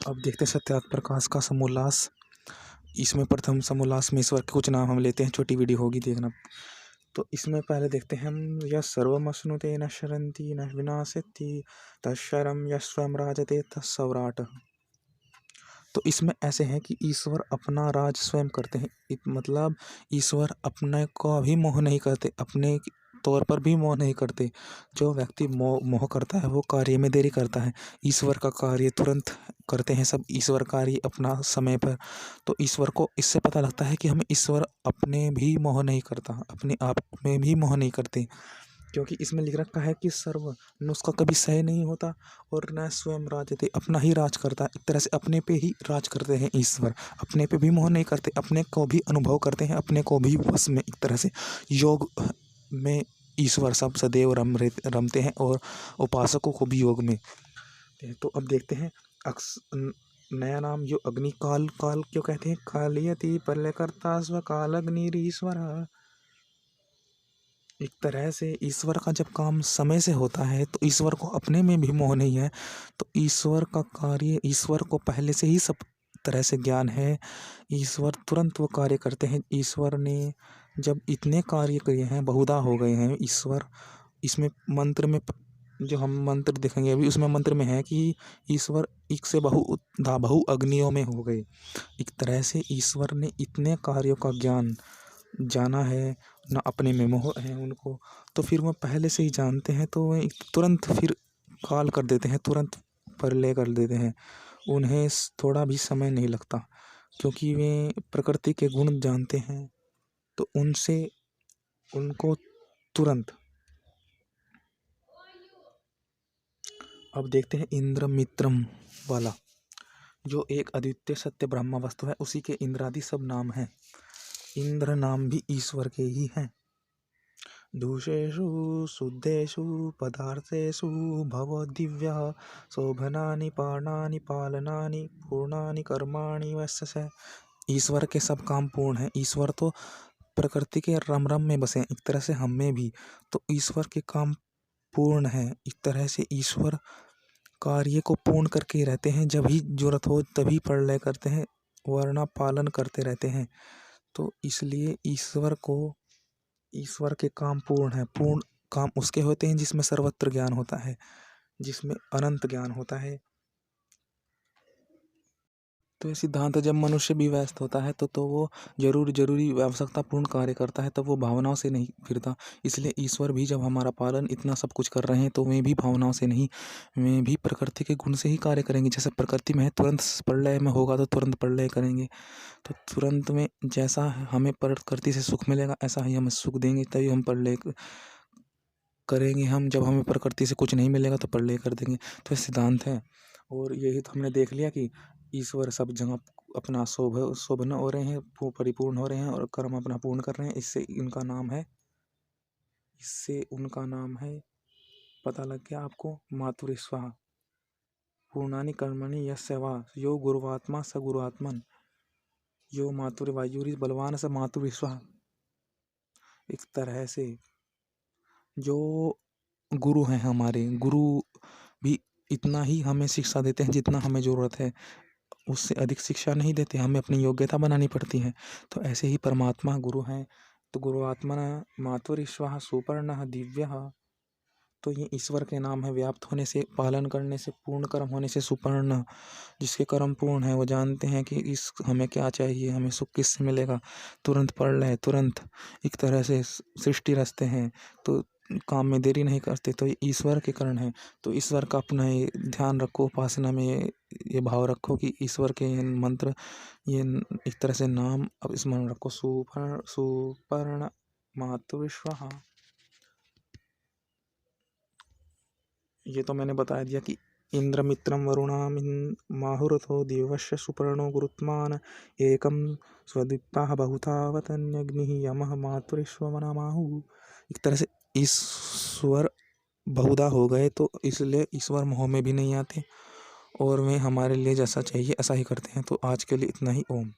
अब देखते हैं सत्यार्थ प्रकाश का समोल्लास। इसमें प्रथम समोल्लास में ईश्वर के कुछ नाम हम लेते हैं, छोटी वीडियो होगी देखना। तो इसमें पहले देखते हैं हम, यह सर्वमश्नुते न शरन्ति न विनाशति तत्शरम यः स्वयं राजते तत्सौराट। तो इसमें ऐसे हैं कि ईश्वर अपना राज स्वयं करते हैं, मतलब ईश्वर अपने को भी मोह नहीं करते, अपने तौर पर भी मोह नहीं करते। जो व्यक्ति मोह करता है वो कार्य में देरी करता है। ईश्वर का कार्य तुरंत करते हैं सब, ईश्वर कार्य अपना समय पर। तो ईश्वर को इससे पता लगता है कि हमें ईश्वर अपने भी मोह नहीं करता, अपने आप में भी मोह नहीं करते, क्योंकि इसमें लिख रखा है कि सर्व न उसका कभी सह नहीं होता और न स्वयं राजते, अपना ही राज करता है। एक तरह से अपने पे ही राज करते हैं ईश्वर, अपने पे भी मोह नहीं करते, अपने को भी अनुभव करते हैं, अपने को भी बस में। एक तरह से योग में ईश्वर सब सदैव रमते हैं और उपासकों को भी योग में। तो अब देखते हैं नया नाम जो अग्नि काल क्यों कहते हैं, कालियति प्रलयकर्ता स्व कालग्निरीश्वर। एक तरह से ईश्वर का जब काम समय से होता है तो ईश्वर को अपने में भी मोह नहीं है। तो ईश्वर का कार्य, ईश्वर को पहले से ही सब तरह से ज्ञान है, ईश्वर तुरंत वो कार्य करते हैं। ईश्वर ने जब इतने कार्य किए हैं, बहुधा हो गए हैं ईश्वर। इसमें मंत्र में जो हम मंत्र देखेंगे अभी, उसमें मंत्र में है कि ईश्वर एक से बहु अग्नियों में हो गए। एक तरह से ईश्वर ने इतने कार्यों का ज्ञान जाना है, ना अपने में मोह है उनको, तो फिर वो पहले से ही जानते हैं, तो वे तुरंत फिर काल कर देते हैं, तुरंत प्रलय कर देते हैं। उन्हें थोड़ा भी समय नहीं लगता, क्योंकि वे प्रकृति के गुण जानते हैं, तो उनसे उनको तुरंत। अब देखते हैं इंद्र मित्रम वाला, जो एक अद्वितीय सत्य ब्रह्म वस्तु है, उसी के इंद्रादि सब नाम हैं। इंद्र नाम भी ईश्वर के ही हैं। दूषेषु शुद्धेषु पदार्थेषु भव दिव्यः शोभनानि पाणानि पालनानि पूर्णानि कर्माणि वस्य। ईश्वर के सब काम पूर्ण हैं। ईश्वर तो प्रकृति के रम रम में बसे हैं, एक तरह से हम में भी। तो ईश्वर के काम पूर्ण हैं। एक तरह से ईश्वर कार्य को पूर्ण करके रहते हैं, जब ही जरूरत हो तभी प्रलय करते हैं, वरना पालन करते रहते हैं। तो इसलिए ईश्वर के काम पूर्ण है। पूर्ण काम उसके होते हैं जिसमें सर्वत्र ज्ञान होता है, जिसमें अनंत ज्ञान होता है। तो ये सिद्धांत जब मनुष्य भी व्यस्त होता है तो वो जरूरी आवश्यकता पूर्ण कार्य करता है, तब वो भावनाओं से नहीं फिरता। इसलिए ईश्वर भी जब हमारा पालन इतना सब कुछ कर रहे हैं, तो वे भी भावनाओं से नहीं, वे भी प्रकृति के गुण से ही कार्य करेंगे। जैसे प्रकृति में है, तुरंत प्रलय में होगा तो तुरंत प्रलय करेंगे। तो तुरंत में जैसा हमें प्रकृति से सुख मिलेगा, ऐसा ही हमें सुख देंगे, तभी हम प्रलय करेंगे। हम जब हमें प्रकृति से कुछ नहीं मिलेगा तो प्रलय कर देंगे। तो ये सिद्धांत है, और यही तो हमने देख लिया कि ईश्वर सब जगह अपना शोभन हो रहे हैं, परिपूर्ण हो रहे हैं और कर्म अपना पूर्ण कर रहे हैं। इससे उनका नाम है, पता लग गया आपको, मातुरीश्वः। पूर्णानि कर्माणि यस्य वा यो गुरुवात्मा स गुरुआत्मन यो मातुर्वायुरी बलवान स मातुरीश्वः। एक तरह से जो गुरु हैं, हमारे गुरु भी इतना ही हमें शिक्षा देते हैं जितना हमें ज़रूरत है, उससे अधिक शिक्षा नहीं देते, हमें अपनी योग्यता बनानी पड़ती है। तो ऐसे ही परमात्मा गुरु हैं। तो गुरुआत्मना मातुरीश्वः सुपर्णः दिव्यः। तो ये ईश्वर के नाम है। व्याप्त होने से, पालन करने से, पूर्ण कर्म होने से सुपर्ण, जिसके कर्म पूर्ण है वो जानते हैं कि हमें क्या चाहिए, हमें सुख किससे मिलेगा। तुरंत पढ़ लें, तुरंत एक तरह से सृष्टि रचते हैं, तो काम में देरी नहीं करते। तो ये ईश्वर के कारण है। तो ईश्वर का अपना ये ध्यान रखो, उपासना में ये भाव रखो कि ईश्वर के ये मंत्र, ये एक तरह से नाम अब स्मरण रखो। सुपर्ण मातुरीश्वः। ये तो मैंने बता दिया कि इंद्रमित्रम वरुणाम माहुरथो देवस्य सुपर्णो गुरुत्मान एकम स्वदीप्ताः बहुतावतन्यग्निः यमः मातुरीश्वरमाहु। एक तरह से ईश्वर बहुधा हो गए, तो इसलिए ईश्वर मोह में भी नहीं आते, और वे हमारे लिए जैसा चाहिए ऐसा ही करते हैं। तो आज के लिए इतना ही। ओम।